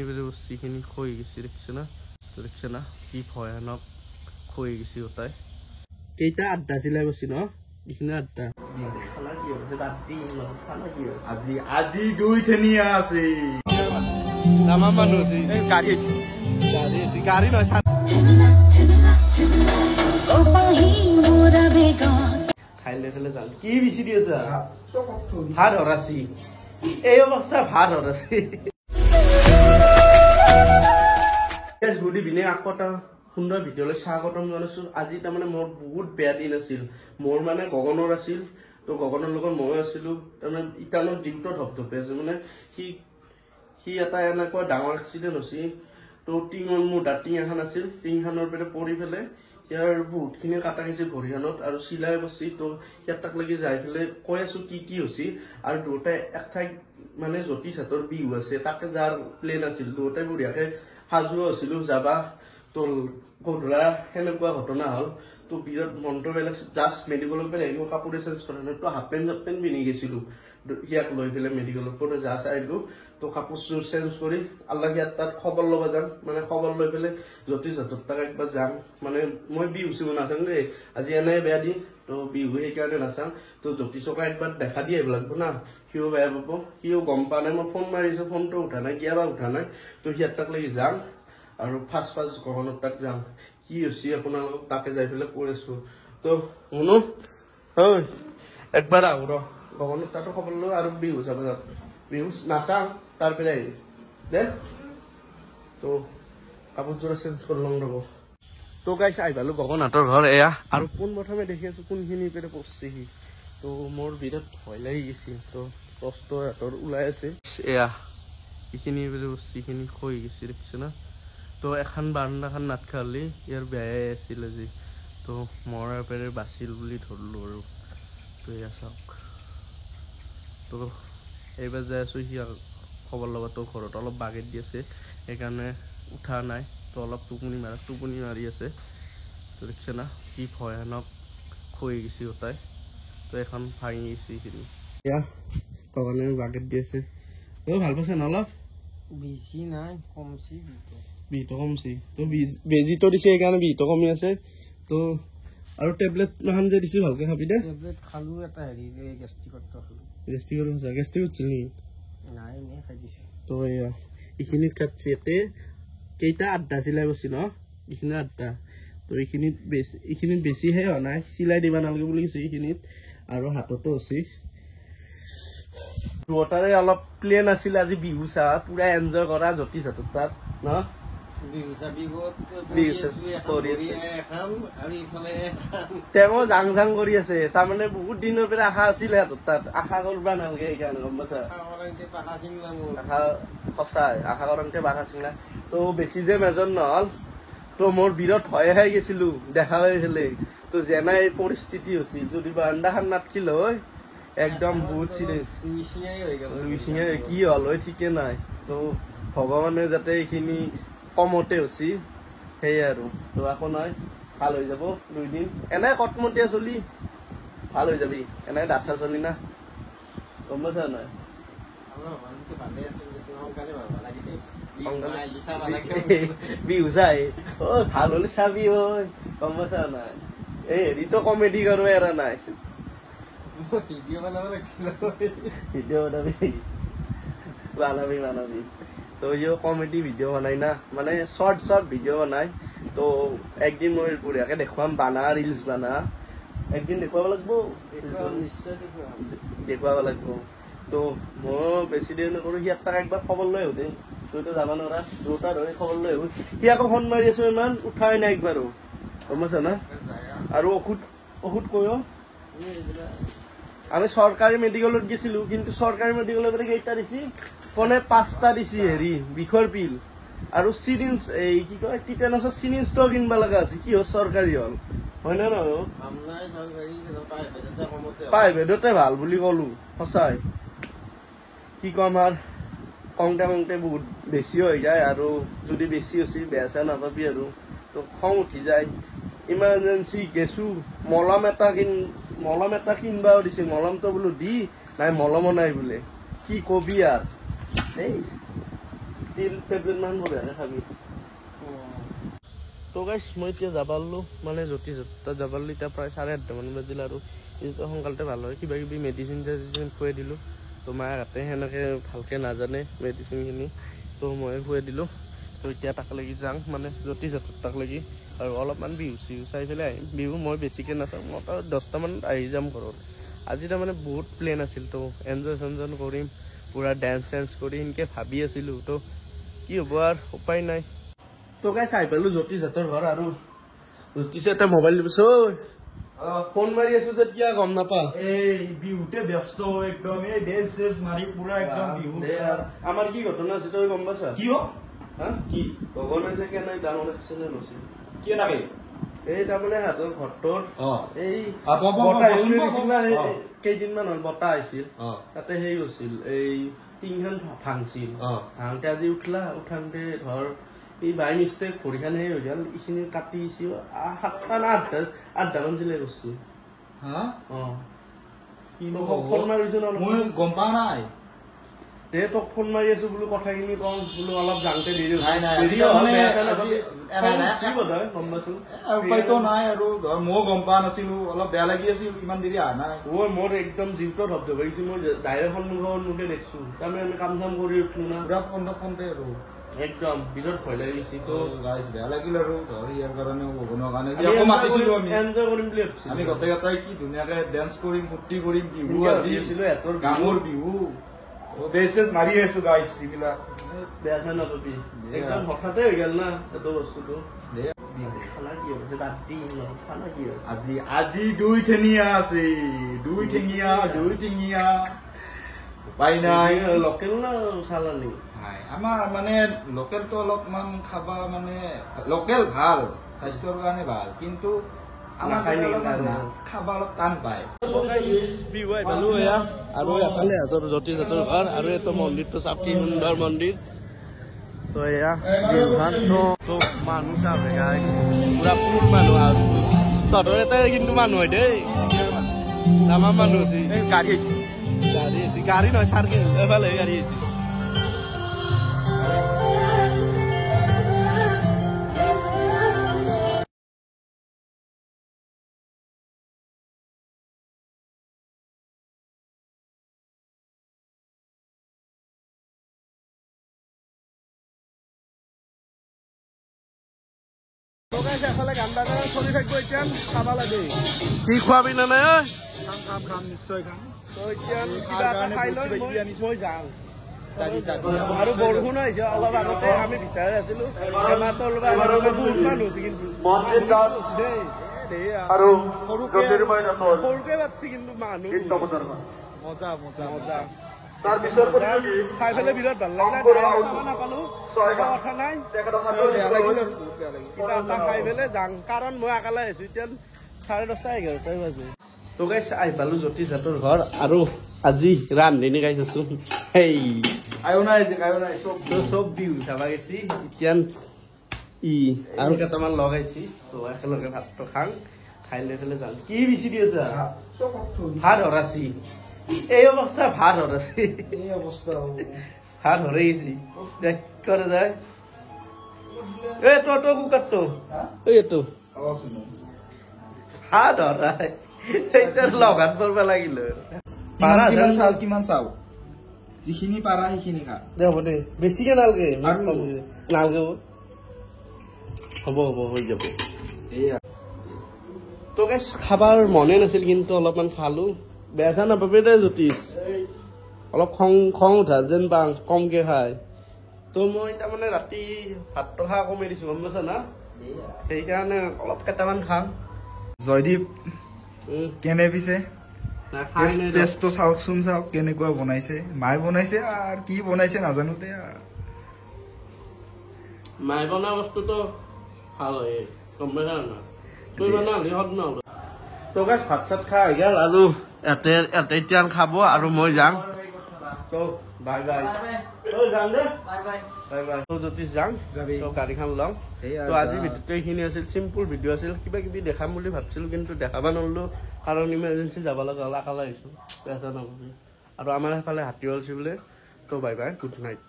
বস্তিখিনি খৈ গেছি দেখছে না কি ভয়ানক খৈ গেছি ওটাই কেইটা আড্ডা চিলাই বসছি ন এইখিনি আড্ডা খানা কি হচ্ছে রাত্রি খানা কি হচ্ছে আজি আজি দুই থেনিয়া আছে নামা মানুহ আছে গাড়ী আছে গাড়ী নহয় খাইলে খাইলে যাম কি বিচি দি আছা ভাত হৰাছি এই অৱস্থা ভাত হৰাছি গুড ইভিনিং আকৌ এটা সুন্দৰ ভিডিঅ'লৈ স্বাগতম জনাইছো আজি তাৰমানে মোৰ বহুত বেয়া দিন আছিল মোৰ মানে গগনৰ আছিল তো গগনৰ লগত মই আছিলো তাৰমানে ইটানৰ দিনটো ধপধপে আছে মানে সি এটা এনেকুৱা ডাঙৰ এক্সিডেণ্ট হৈছিল তো টিঙৰ মোৰ দাঁতিং এখন আছিল টিংখনৰ পৰা পৰি পেলাই ইয়াৰ বহুতখিনি কাটা গৈছে ভৰিখনত আৰু চিলাই বসছি তো ইয়াত তাক লাগি যাই পেলাই কৈ আছো কি হৈছে আৰু দুটাই এক ঠাইত মানে জ্যোতিষ হাতৰ বিহু আছে তাকে যাৰ প্লেন আছিল দুটাই বঢ়িয়াকে সাজুৱা আছিলো যাবা তো গধূলা সেনেকুৱা ঘটনা হ'ল তো বিৰাট মনটো বেলেগ জাষ্ট মেডিকেলত পেলাই আহিলো কাপোৰে চেঞ্জ কৰা নাই তো হাফ পেণ্ট পিন্ধি গৈছিলো ইয়াক লৈ পেলাই মেডিকেলত পৰা জাষ্ট আহিলো তো কাপোৰ চেঞ্জ কৰি আল্লাহ ইয়াত তাত খবৰ ল'ব যাম মানে খবৰ লৈ পেলাই জ্যোতিষ হাতত তাক একবাৰ যাম মানে মই বিহু চিহু নাচাম দেই আজি এনে বেয়া দিন তো বিহু সেইকাৰণে নাচাম তো জ্যোতিষক একবাৰ দেখা দি আহিব লাগিব না সিও বেয়া পাব সিও গম পোৱা নাই মই ফোন মাৰিছো ফোনটো উঠা নাই কিয়াবা উঠা নাই তো সিয়াত তাক লাগি যাম আৰু ফাৰ্ষ্ট গগনত তাক যাম কি হৈছে আপোনালোকক তাকে যাই পেলাই কৈ আছো তো শুনো হয় একবাৰ আহো ৰ গগনত তাতো খবৰ লওঁ আৰু বিহু চাব যাম বিহু নাচাম তাৰপৰা আহিম দে তো কাপোৰযোৰ চেঞ্জ কৰি লওঁ ৰ'ব তো গাইছ আহি পালো গগনহাতৰ ঘৰ এয়া আৰু পোনপ্ৰথমে দেখি আছো কোনখিনি পেৰে পচছেহি তো মোৰ বিৰাট ভয় লাগি গৈছিল তো কষ্ট হাতৰ ওলাই আছে এয়া এইখিনি পেৰে বস্তিখিনি খৈ গৈছে দেখিছে না তো এখন বাৰান্দাখন নাট খালি ইয়াৰ বেয়াই আছিল আজি তো মৰাৰ পেৰে বাচিল বুলি ধৰিলো আৰু তো এয়া চাওক তো এইবাৰ যাই আছো সি খবৰ ল'ব তো ঘৰত অলপ বাগেত দি আছে সেইকাৰণে উঠা নাই তো অলপ টোপনি মাৰি আছে তো দেখিছে না কি ভয়ানক খৈ গৈছে ওটাই তো এখন ভাঙি গৈছে এইখিনি এয়া ভগৱানে বাগেত দি আছে ভাল পাইছে ন অলপ বেছি নাই কমছি বিহটো কমছি তো বেজিটো দিছে সেইকাৰণে বিহটো কমি আছে তো আৰু টেবলেট এখন যে দিছে ভালকে খাবি দে টেবলেট খালো এটা হেৰি গেষ্ট্ৰিকৰ খালো গেষ্ট্ৰিক হৈছিল নেকি নাই এনে খাই দিছো তো এয়া এইখিনিত কাটছি ইয়াতে কেইটা আড্ডা চিলাই বসছি ন এইখিনি আড্ডা তো এইখিনিত বেছিহে হোৱা নাই চিলাই দিব নালাগে বুলি কৈছে এইখিনিত আৰু হাততো হৈছে দুটাৰে অলপ প্লেন আছিল আজি বিহু চা পুৰা এনজয় কৰা জ্যোতিষ হাতত তাত ন তেওঁ জাং জাং কৰি আছে তাৰমানে বহুত দিনৰ পৰা আশা আছিলে হাতত তাত আশা কৰিব নালাগে সেইকাৰণে গম পাইছা সঁচাই আশা কৰোঁতে বাধা চিংলা তো বেছি যে মেজৰ নহল তো মোৰ বিৰত ভয়ে খাই গৈছিলো দেখা পাই পেলাই তো যেনে এই পৰিস্থিতি হৈছিল যদি বাৰান্দাখন নাটকিল হয় একদম বহুত চিৰিয়াছ কি হল হয় ঠিকে নাই তো ভগৱানে যাতে এইখিনি কমতে হৈছে সেয়ে আৰু তো আকৌ নাই ভাল হৈ যাব 2 দিন এনে কটমটীয়া চলি ভাল হৈ যাবি এনে ডাঠা চলি না গম পাইছা নাই বিহু চাই ভাল হলে চাবি ঐ গম পাইছা নাই এই হেৰিতো কমেডি কৰো এৰা নাই ভিডিঅ' বনাবি তো ইও কমেডি ভিডিঅ' বনাই না মানে শর্ট ভিডিঅ' বনাই তো একদিন মই বঢ়িয়াকে দেখুৱাম বানা ৰিলছ বানা একদিন দেখুৱাব লাগিব তো মই বেছি দেৰি নকৰো সিয়াক তাক একবাৰ খবৰ লৈ আহোঁ তইতো যাব নোৱাৰা দুটা ধৰি খবৰ লৈ আহোঁ সি আকৌ ফোন মাৰি আছো ইমান উঠাই নাই একবাৰো গম পাইছা না আৰু ঔষধ কৈ আমি চৰকাৰী মেডিকেলত গেছিলো কিন্তু চৰকাৰী মেডিকেলৰ পৰা কেইটা দিছি কোনে 5টা দিছি হেৰি বিষৰ পিল আৰু চিৰিঞ্জ এই কি কয় টিটেনাছৰ চিৰিঞ্জটো কিনবা লগা আছে কি হ'ল চৰকাৰী হ'ল হয় না নহয় প্ৰাইভেটতে ভাল বুলি কলো সঁচাই কি কম আৰু কওঁতে বহুত বেছি হৈ যায় আৰু যদি বেছি হৈছে বেয়া চেয়া নাপাবি আৰু তো খং উঠি যায় ইমাৰ্জেঞ্চি গেছো মলম এটা কিনবাও দিছে মলমটো বোলো দি নাই মলমো নাই বোলে কি কবি আৰু এই তিল ফেব্ৰুৱাৰী মান বঢ়িয়াকৈ খাবি তো গাইছ মই এতিয়া যাব পাৰিলোঁ মানে যতি তাত যাব পাৰিলোঁ এতিয়া প্ৰায় 8:30মান বাজিল আৰু এতিয়া সোনকালতে ভাল হয় কিবা কিবি মেডিচিন চেডিচিন খুৱাই দিলোঁ তো মায়ে ৰাতে সেনেকৈ ভালকৈ নাজানে মেডিচিনখিনি তো মই খুৱাই দিলোঁ তো এতিয়া তাক লাগি যাওঁ মানে যতি তাক লাগি আৰু অলপমান বিহু চিহু চাই পেলাই আহিম বিহু মই বেছিকৈ নাচাওঁ মই 10টামানত আহি যাম ঘৰত আজি তাৰমানে বহুত প্লেন আছিল তো এনজয় চেনজয় কৰিম পুৰা ডেন্স চেন্স কৰি সেনেকৈ ভাবি আছিলোঁ তো কি হ'ব আৰু উপায় নাই তো গাইছ আহি পালোঁ জ্যোতিষহঁতৰ ঘৰ আৰু জ্যোতিষে এটা মোবাইল দিবছ ফোন মাৰি আছো যে কিয় গম নাপা এই বিহুতে ব্যস্ত একদম এই ড্ৰেছ চেছ মাৰি পুৰা একদম বিহু আমাৰ কি ঘটনা আছে তই গম পাইছা কি হ হা কি ভগৱানে যে কেনে ডাঙৰ এক্সিডেণ্ট হৈছিল কি নাকে এই তাৰমানে সিহঁতৰ ঘৰটোৰ এই বতাহ বতাহ আহিছিল আহিছিল না কেইদিনমান হ'ল বতাহ আহিছিল অ তাতে সেই হৈছিল এই টিংখন ভাঙছিল ভাঙতে আজি উঠলা উঠাওঁতে ধৰ এই বাই মিষ্টেক ভৰিখন সেই হৈ গ'ল এইখিনি কাটি আছো 7টা না 8টামান চিলাই কৰিছে হা ফোন মাৰিছো ন মই গম পোৱা নাই দে তোক ফোন মাৰি আছো বোলো কথাখিনি কওঁ বোলো অলপ জানতে দেৰি নাই, নাই, দেৰি আজি হ'ল, মানে বেয়া চেয়া আজি- নাপাবি। নাই, নাই, খং উঠছি বোধহয়, গম পাইছো উপায়তো নাই আৰু ধৰ ময়ো গম পোৱা নাছিলো অলপ বেয়া লাগি আছিল ইমান দেৰি অহা নাই মোৰ একদম জিউটো ধবধবাইছে মই ডাইৰেক্ট সন্মুখে দেখছো তাৰমানে আমি কাম চাম কৰি উঠলো না পুৰা ফোনতে আৰু একদম বিৰাট ভয় লাগিছে তো গাইছ বেয়া লাগিল আৰু ধৰ ইয়াৰ কাৰণে ভগৱানৰ কাৰণে আকৌ মাতিছিলো আমি এনজয় কৰিম বুলি ভাবিছিলো আমি গোটেই কেইটাই কি ধুনীয়াকে ডেন্স কৰিম ফূৰ্তি কৰিম বিহু সেনেকে আজি ভাবি আছিলো, এহঁতৰ বিহু। গামৰ বিহু ড্ৰেছ চেছ মাৰি আছো গাইছ এইবিলাক বেয়া চেয়া নাপাবি একদম হঠাতে হৈ গ'ল না এইটো বস্তুটো দে, খানা কি হৈছে ৰাতি খানা কি হৈছে আজি আজি দুই ঠেঙীয়া আছে দুই ঠেঙীয়া উপায় নাই লোকেল না চালানি নাই, আমাৰ মানে লোকেলটো অলপমান খাবা মানে লোকেল ভাল স্বাস্থ্যৰ কাৰণে ভাল কিন্তু আমাৰ নাখায় নেকি অলপমান কাৰণে? খাবা অলপ টান পায় বিহু আহি পালো এয়া আৰু এফালে সিহঁতৰ জ্যোতিষহঁতৰ ঘৰ আৰু এইটো মন্দিৰটো চাপ কি সুন্দৰ মন্দিৰ তো এয়া বিহুখন তো মানুহ চাপ পুৰা ফুল মানুহ আৰু তহঁতৰ এটা কিন্তু মানুহ হয় দেই আমাৰ মানুহ আছে গাড়ী আহিছে গাড়ী নহয় চাৰ্কেল এফালে গাড়ী আছে এফালে গান বাজনা চলি থাকিব এতিয়া খাব লাগে কি খোৱাবি নে নাই খাম নিশ্চয় খাম তই এতিয়া কিবা এটা খাই লৈ মই যাওঁ আৰু আৰু বৰষুণ আহিছে অলপ আগতে আমি ভিতৰত আছিলো এমাহটো অলপ আগতে বহুত মানুহ হৈছে কিন্তু সৰুকে পাতিছে কিন্তু মানুহ মজা মজা মজা খাই পেলাই বিৰাট ভাল লাগিলে নাপালো কথা নাই বেয়া লাগিল আৰু বহুত বেয়া লাগিল কিবা এটা খাই পেলাই যাওঁ কাৰণ মই একালে আহিছো এতিয়া 11:30 11টাই বাজে তো গাইছ আহি পালো জ্যোতিষহঁতৰ ঘৰ আৰু আজি ৰান্ধনি গাইছ আছো সেই কায়ো নাই চব তো চব বিহু চাবা গেছি এতিয়া আৰু কেইটামান লগাইছি তো একেলগে ভাতটো খাং খাই লৈ পেলাই যাম কি বিচাৰি আছা ভাত হৰাছি এই অৱস্থা ভাত হৰাছি এই অৱস্থা ভাত হৰাই গেছি কি কৰে যায় এই তো কুকাৰটো এইটো ভাত হৰাই এইটাৰ লগাত পৰব লাগিল কিমান চাও যিখিনি পাৰা সেইখিনি খা দে হ'ব দে বেছিকে নালগে আৰু? নালগে হ'ব হৈ যাব এয়া তো গাইছ খাবার মনে নাছিল কিন্তু অলপমান খালো বেয়া চা নাপাবি দে জ্যোতিষ অলপ খং উঠা যেন পাওঁ কমকে খাই তো মই তাৰমানে ৰাতি ভাতটো খোৱা কমাই দিছো গম পাইছা না সেইকাৰণে অলপ কেইটামান খাম জয়দীপ কেনে পিছে খাই নাই ৰ। টেষ্টটো চাওকচোন চাওক কেনেকুৱা বনাইছে মায়ে বনাইছে আৰু কি বনাইছে নাজানো দে মায়ে বনোৱা বস্তুটো ভাল হয় গম পাইছা না তই বনা হ'লে সদ নহ'ব তো গাইছ ভাত চাত খাই আহি গ'ল আৰু ইয়াতে এতিয়া খাব আৰু মই যাম তো বাই বাই তই যাম দে বাই বাই তো জ্যোতিষ যাম যাবি। তো গাড়ীখন ল'ম সেয়া তো আজি যা। ভিডিঅ'টো এইখিনি আছিল চিম্পুল ভিডিঅ' আছিল কিবা কিবি দেখাম বুলি ভাবছিলো কিন্তু দেখাব নোৱাৰিলো কাৰণ ইমাৰ্জেঞ্চি যাব লগা হ'ল অকলে আহিছো বেয়া চেয়া নাপাবি আৰু আমাৰ সেইফালে হাতী ওলাইছে বোলে তো বাই বাই গুড নাইট